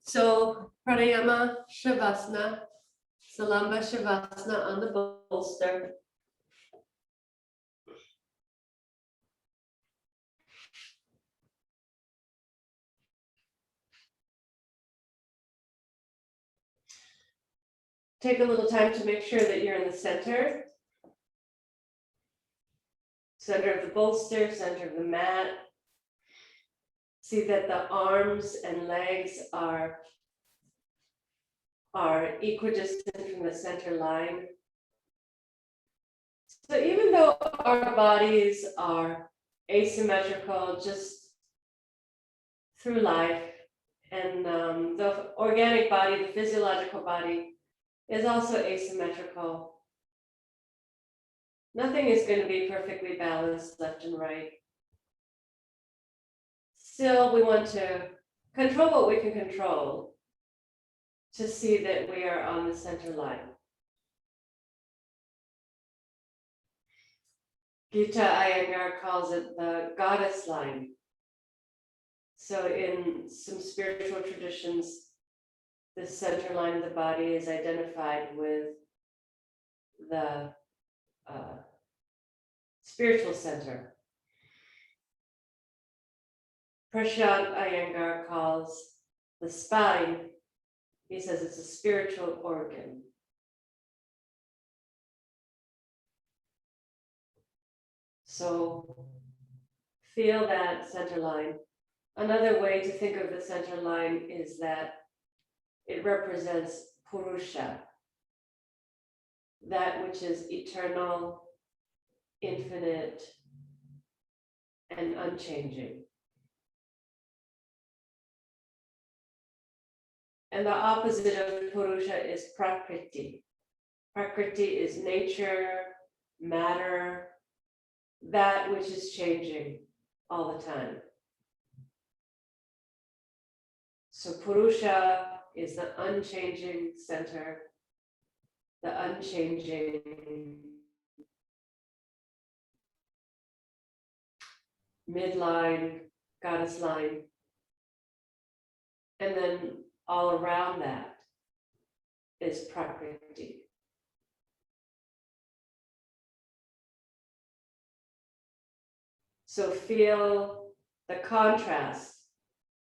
So pranayama shavasana, salamba shavasana on the bolster. Take a little time to make sure that you're in the center. Center of the bolster, center of the mat. See that the arms and legs are equidistant from the center line. So even though our bodies are asymmetrical just through life, and the organic body, the physiological body, is also asymmetrical. Nothing is going to be perfectly balanced left and right. Still, we want to control what we can control to see that we are on the center line. Gita Iyengar calls it the goddess line. So in some spiritual traditions, the center line of the body is identified with the spiritual center. Prashant Iyengar calls the spine, he says it's a spiritual organ. So feel that center line. Another way to think of the center line is that it represents Purusha, that which is eternal, infinite, and unchanging. And the opposite of Purusha is Prakriti. Prakriti is nature, matter, that which is changing all the time. So Purusha is the unchanging center, the unchanging midline, goddess line. And then all around that is Prakriti. So feel the contrast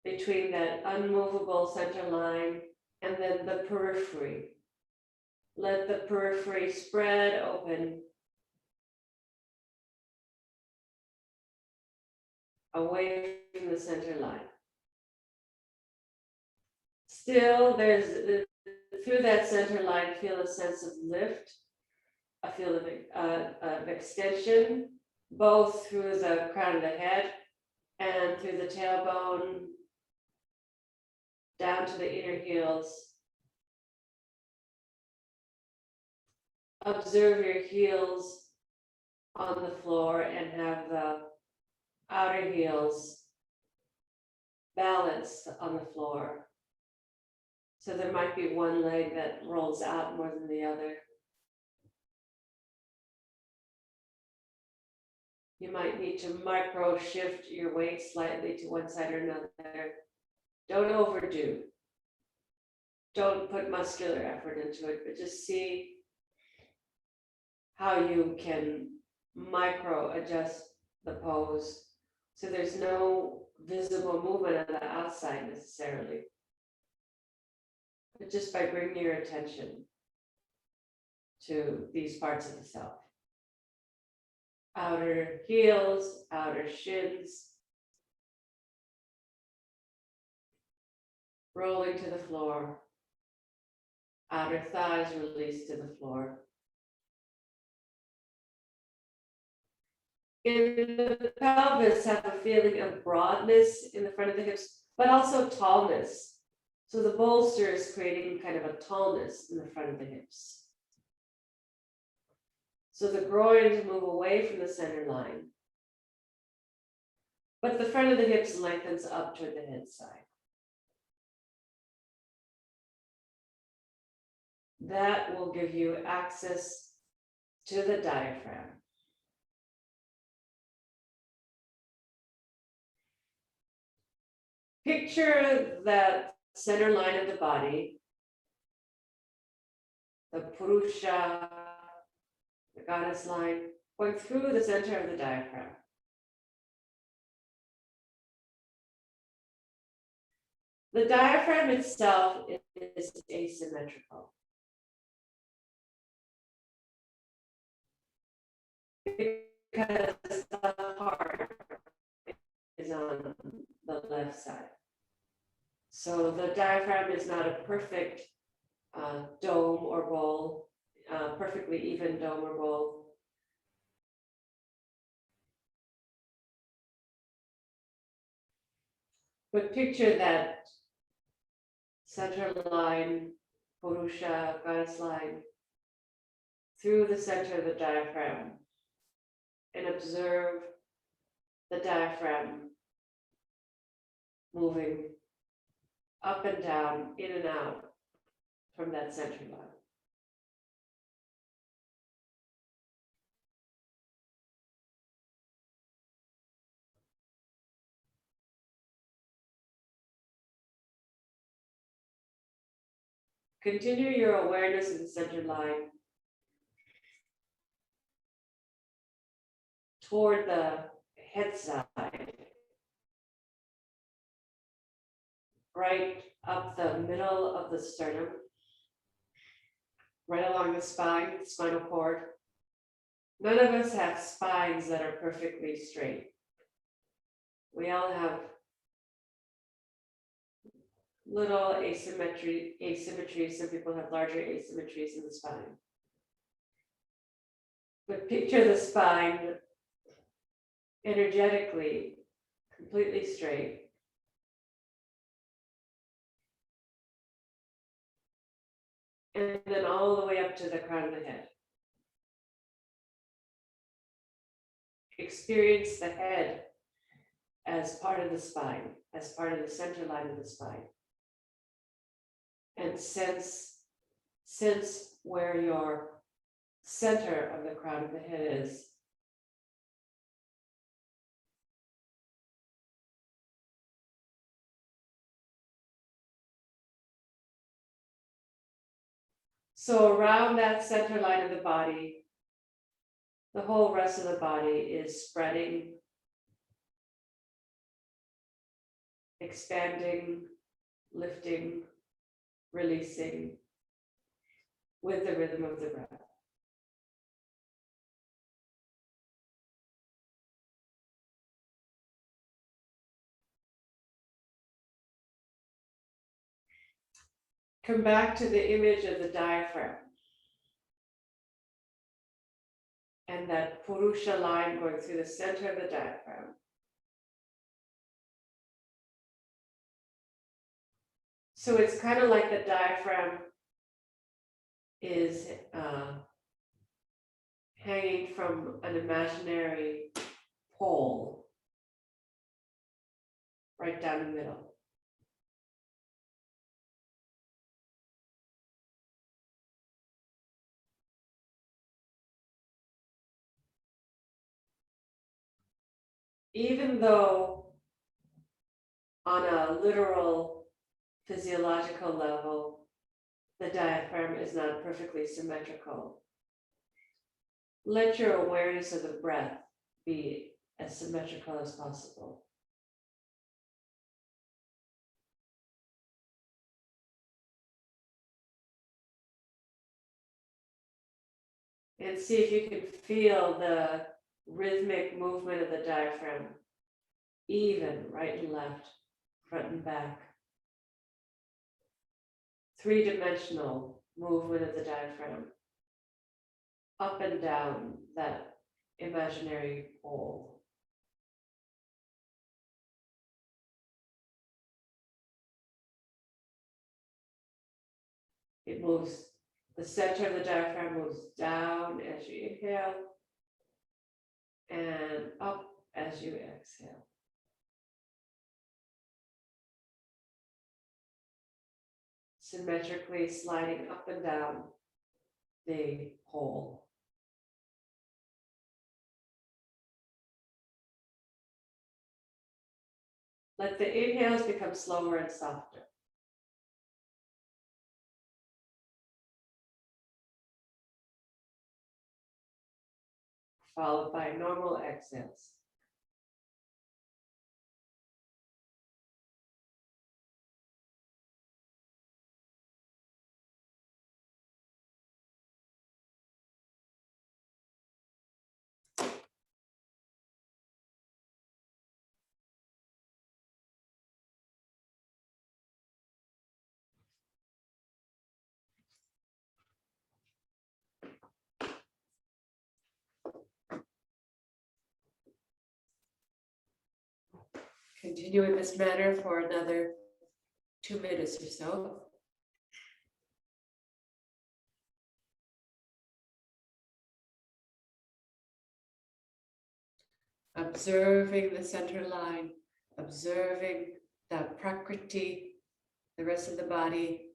between that unmovable center line and then the periphery. Let the periphery spread open away from the center line. Still, through that center line, feel a sense of lift, a feel of extension, both through the crown of the head and through the tailbone, down to the inner heels. Observe your heels on the floor and have the outer heels balanced on the floor. So there might be one leg that rolls out more than the other. You might need to micro shift your weight slightly to one side or another. Don't overdo. Don't put muscular effort into it, but just see how you can micro adjust the pose. So there's no visible movement on the outside necessarily, but just by bringing your attention to these parts of the self. Outer heels, outer shins, rolling to the floor, outer thighs released to the floor. In the pelvis, have a feeling of broadness in the front of the hips, but also tallness. So the bolster is creating kind of a tallness in the front of the hips. So the groins move away from the center line, but the front of the hips lengthens up toward the head side. That will give you access to the diaphragm. Picture that center line of the body, the Purusha, the goddess line, going through the center of the diaphragm. The diaphragm itself is asymmetrical. Because the heart is on the left side. So the diaphragm is not a perfect dome or bowl, perfectly even dome or bowl. But picture that center line, Purusha, goddess line, through the center of the diaphragm, and observe the diaphragm moving up and down, in and out from that center line. Continue your awareness in the center line toward the head side, right up the middle of the sternum, right along the spine, the spinal cord. None of us have spines that are perfectly straight. We all have little asymmetries. Some people have larger asymmetries in the spine. But picture the spine energetically completely straight. And then all the way up to the crown of the head. Experience the head as part of the spine, as part of the center line of the spine. And sense where your center of the crown of the head is. So around that center line of the body, the whole rest of the body is spreading, expanding, lifting, releasing with the rhythm of the breath. Come back to the image of the diaphragm and that Purusha line going through the center of the diaphragm. So it's kind of like the diaphragm is hanging from an imaginary pole right down the middle. Even though on a literal physiological level, the diaphragm is not perfectly symmetrical, let your awareness of the breath be as symmetrical as possible. And see if you can feel the rhythmic movement of the diaphragm, even right and left, front and back. Three-dimensional movement of the diaphragm, up and down that imaginary pole. It moves, the center of the diaphragm moves down as you inhale and up as you exhale. Symmetrically sliding up and down the pole. Let the inhales become slower and softer. followed by normal exhales. Continue in this manner for another 2 minutes or so. Observing the center line, observing the prakriti, the rest of the body,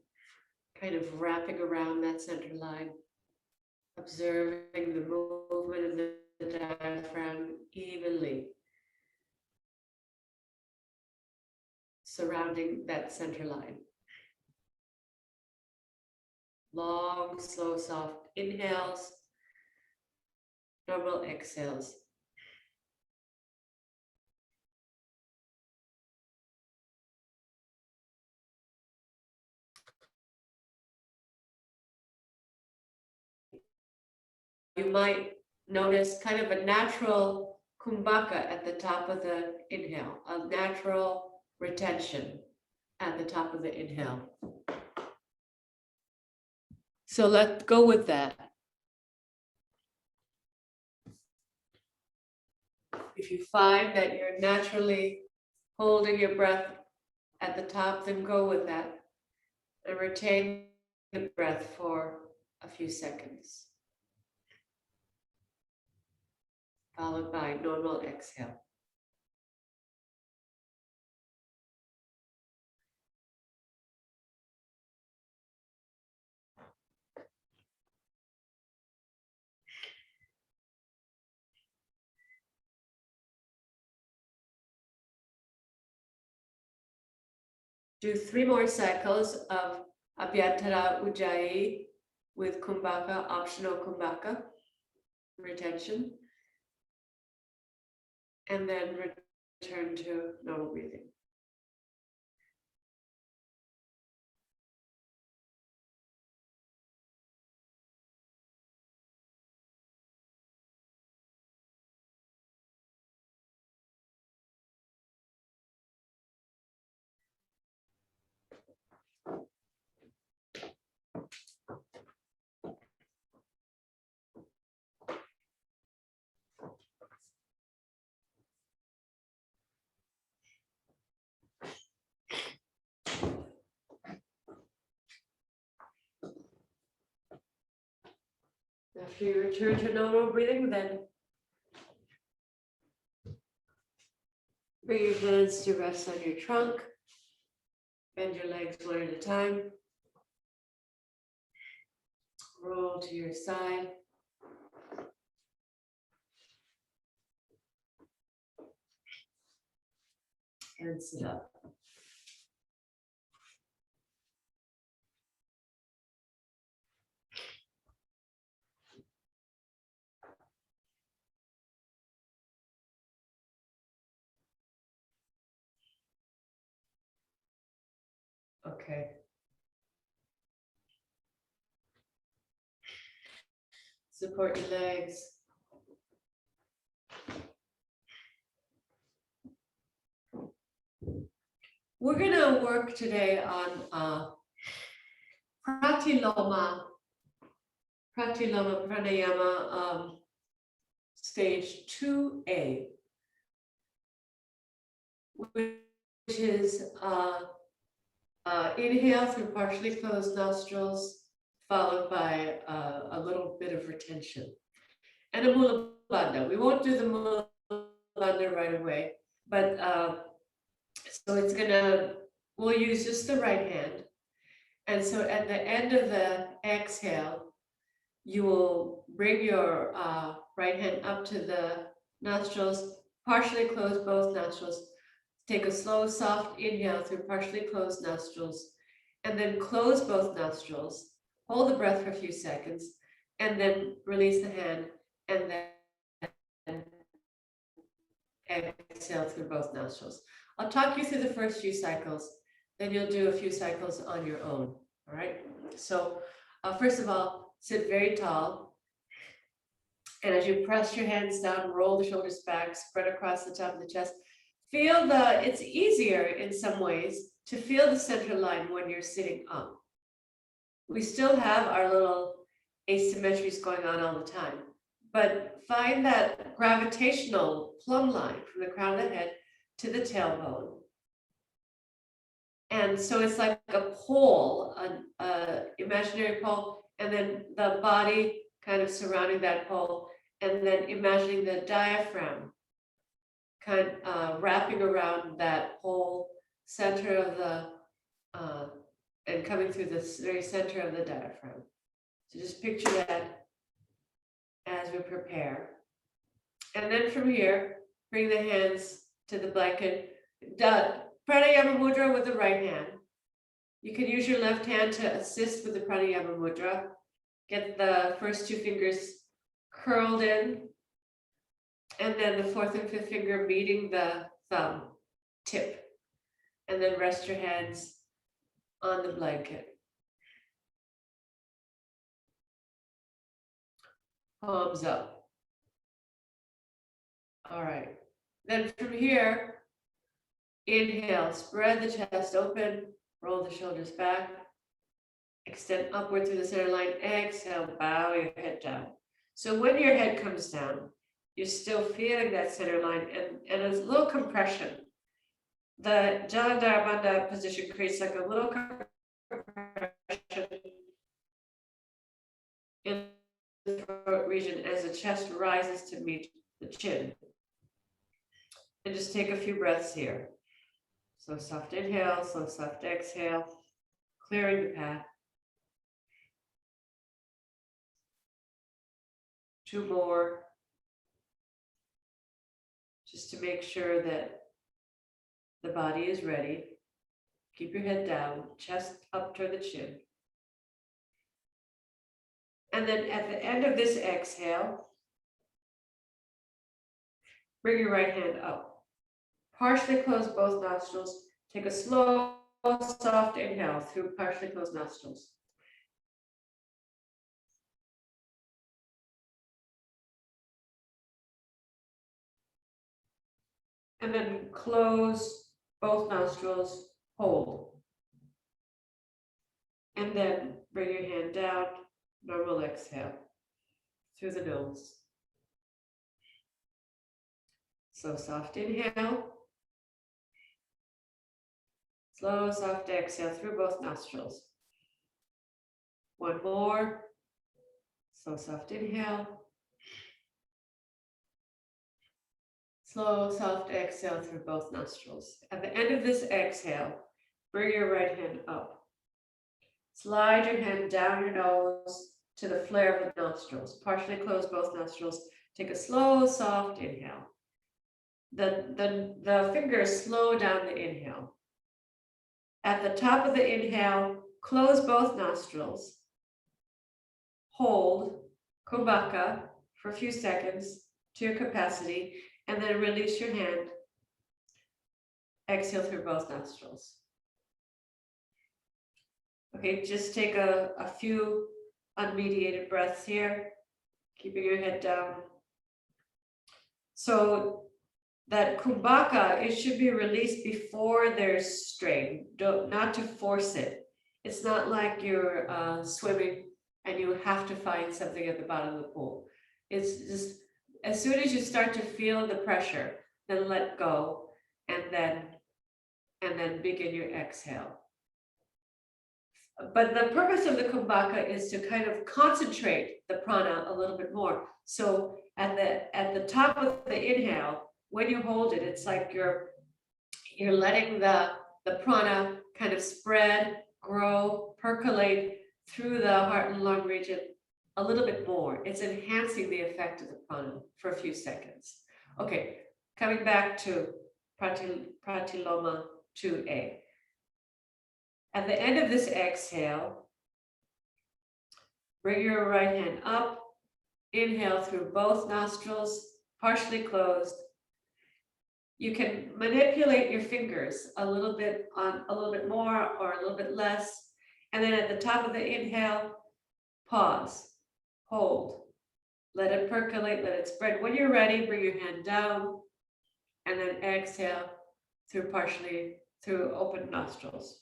kind of wrapping around that center line, observing the movement of the diaphragm evenly, surrounding that center line. Long, slow, soft inhales, normal exhales. You might notice kind of a natural kumbhaka at the top of the inhale, a natural retention at the top of the inhale. So let's go with that. If you find that you're naturally holding your breath at the top, then go with that and retain the breath for a few seconds, followed by normal exhale. Do 3 more cycles of Abhyantara Ujjayi with kumbhaka, optional kumbhaka, retention, and then return to normal breathing. After you return to normal breathing, then bring your hands to rest on your trunk. Bend your legs one at a time. Roll to your side. And sit up. Okay. Support your legs. We're going to work today on Pratiloma Pranayama stage 2A, which is inhale through partially closed nostrils, followed by a little bit of retention. And a Mula Bandha. We won't do the Mula Bandha right away, but so it's we'll use just the right hand. And so at the end of the exhale, you will bring your right hand up to the nostrils, partially close both nostrils. Take a slow, soft inhale through partially closed nostrils, and then close both nostrils. Hold the breath for a few seconds, and then release the hand, and then exhale through both nostrils. I'll talk you through the first few cycles, then you'll do a few cycles on your own, all right? So first of all, sit very tall. And as you press your hands down, roll the shoulders back, spread across the top of the chest. Feel it's easier in some ways to feel the center line when you're sitting up. We still have our little asymmetries going on all the time, but find that gravitational plumb line from the crown of the head to the tailbone. And so it's like a pole, an imaginary pole, and then the body kind of surrounding that pole, and then imagining the diaphragm kind of wrapping around that whole center of the, and coming through the very center of the diaphragm. So just picture that as we prepare. And then from here, bring the hands to the blanket. Pranayama mudra with the right hand. You can use your left hand to assist with the pranayama mudra. Get the first two fingers curled in, and then the fourth and fifth finger meeting the thumb tip. And then rest your hands on the blanket. Palms up. All right. Then from here, inhale, spread the chest open, roll the shoulders back, extend upward through the center line. Exhale, bow your head down. So when your head comes down, you're still feeling that center line and a little compression. The Jalandhara Bandha position creates like a little compression in the throat region as the chest rises to meet the chin. And just take a few breaths here. So soft inhale, slow soft exhale, clearing the path. Two more. Just to make sure that the body is ready. Keep your head down, chest up toward the chin. And then at the end of this exhale, bring your right hand up. Partially close both nostrils. Take a slow, soft inhale through partially closed nostrils. And then close both nostrils, hold. And then bring your hand down, normal exhale through the nose. So soft inhale. Slow, soft exhale through both nostrils. One more. Slow, soft inhale. Slow, soft exhale through both nostrils. At the end of this exhale, bring your right hand up. Slide your hand down your nose to the flare of the nostrils. Partially close both nostrils. Take a slow, soft inhale. The fingers slow down the inhale. At the top of the inhale, close both nostrils. Hold Kumbhaka for a few seconds to your capacity, and then release your hand. Exhale through both nostrils. Okay, just take a few unmediated breaths here, keeping your head down. So that Kumbhaka, it should be released before there's strain, not to force it. It's not like you're swimming and you have to find something at the bottom of the pool. It's just, as soon as you start to feel the pressure, then let go, and then begin your exhale. But the purpose of the Kumbhaka is to kind of concentrate the prana a little bit more. So at the top of the inhale, when you hold it, it's like you're letting the prana kind of spread, grow, percolate through the heart and lung region a little bit more. It's enhancing the effect of the prana for a few seconds. Okay, coming back to Pratiloma 2A. At the end of this exhale, bring your right hand up, inhale through both nostrils, partially closed, You can manipulate your fingers a little bit more or a little bit less. And then at the top of the inhale, pause, hold, let it percolate, let it spread. When you're ready, bring your hand down and then exhale through open nostrils.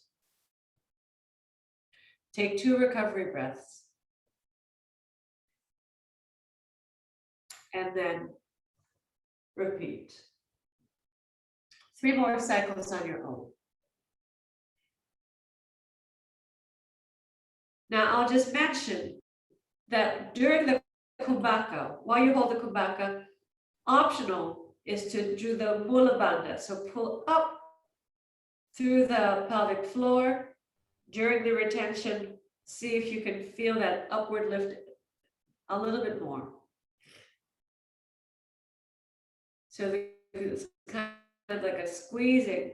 Take 2 recovery breaths. And then repeat. 3 more cycles on your own. Now I'll just mention that during the Kumbhaka, while you hold the Kumbhaka, optional is to do the Mula Bandha. So pull up through the pelvic floor. During the retention, see if you can feel that upward lift a little bit more. So it's kind of like a squeezing,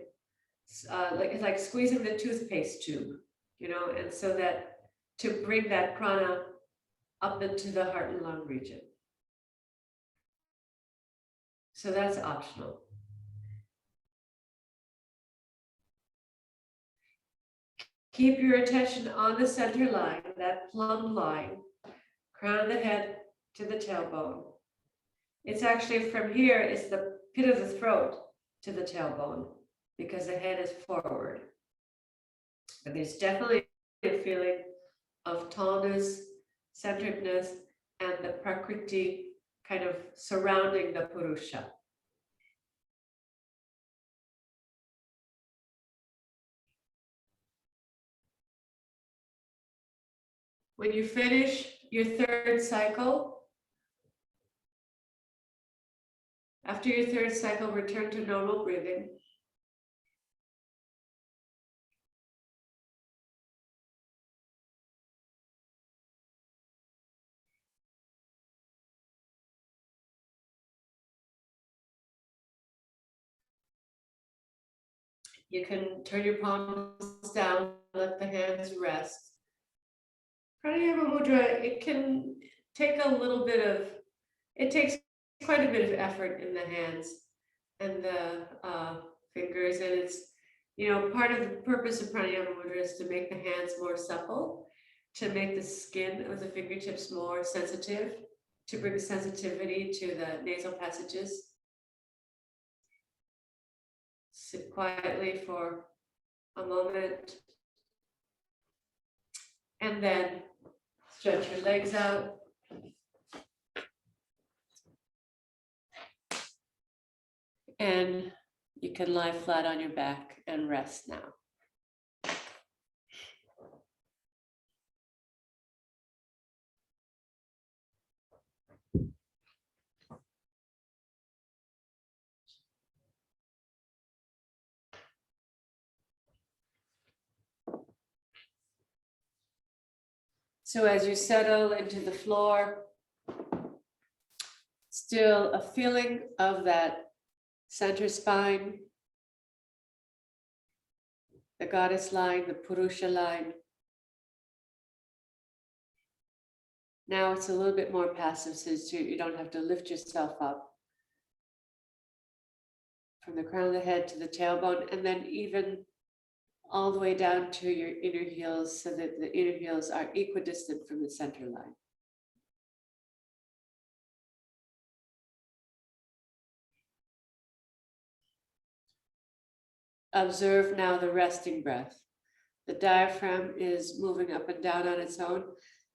it's like squeezing the toothpaste tube, you know, and so that to bring that prana up into the heart and lung region. So that's optional. Keep your attention on the center line, that plumb line, crown of the head to the tailbone. It's actually from here, it's the pit of the throat to the tailbone because the head is forward. But there's definitely a feeling of tallness, centeredness, and the prakriti kind of surrounding the purusha. When you finish your 3rd cycle, after your 3rd cycle, return to normal breathing. You can turn your palms down, let the hands rest. Pranayama mudra, it can take it takes quite a bit of effort in the hands and the fingers, and it's, you know, part of the purpose of pranayama mudra is to make the hands more supple, to make the skin of the fingertips more sensitive, to bring sensitivity to the nasal passages. Sit quietly for a moment, and then stretch your legs out. And you can lie flat on your back and rest now. So as you settle into the floor, still a feeling of that center spine, the goddess line, the Purusha line. Now it's a little bit more passive, since you don't have to lift yourself up from the crown of the head to the tailbone, and then even all the way down to your inner heels, so that the inner heels are equidistant from the center line. Observe now the resting breath. The diaphragm is moving up and down on its own.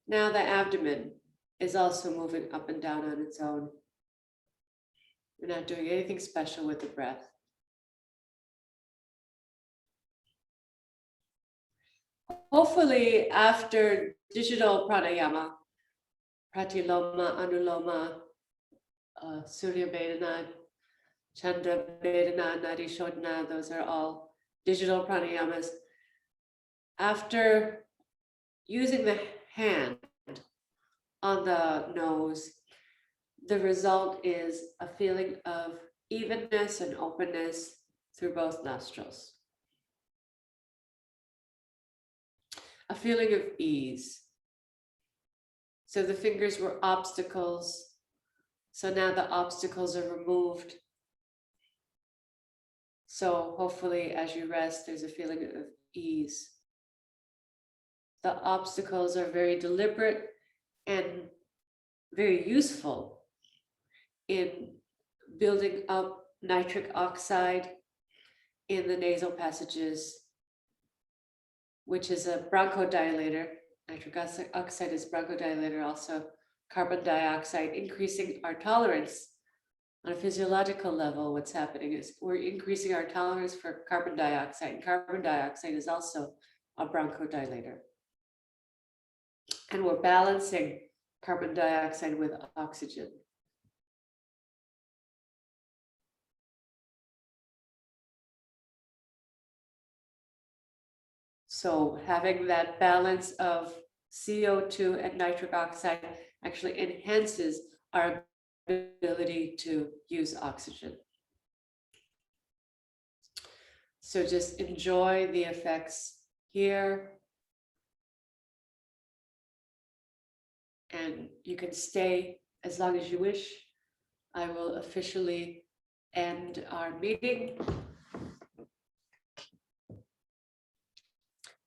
Now the abdomen is also moving up and down on its own. We're not doing anything special with the breath. Hopefully, after digital pranayama, pratiloma, anuloma, surya vedana, chandra vedana, nadi shodhana, those are all digital pranayamas. After using the hand on the nose, the result is a feeling of evenness and openness through both nostrils. A feeling of ease. So the fingers were obstacles. So now the obstacles are removed. So hopefully as you rest, there's a feeling of ease. The obstacles are very deliberate and very useful in building up nitric oxide in the nasal passages, which is a bronchodilator. Nitric oxide is bronchodilator, also carbon dioxide, increasing our tolerance on a physiological level. What's happening is we're increasing our tolerance for carbon dioxide. And carbon dioxide is also a bronchodilator. And we're balancing carbon dioxide with oxygen. So having that balance of CO2 and nitric oxide actually enhances our ability to use oxygen. So just enjoy the effects here. And you can stay as long as you wish. I will officially end our meeting.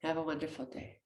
Have a wonderful day.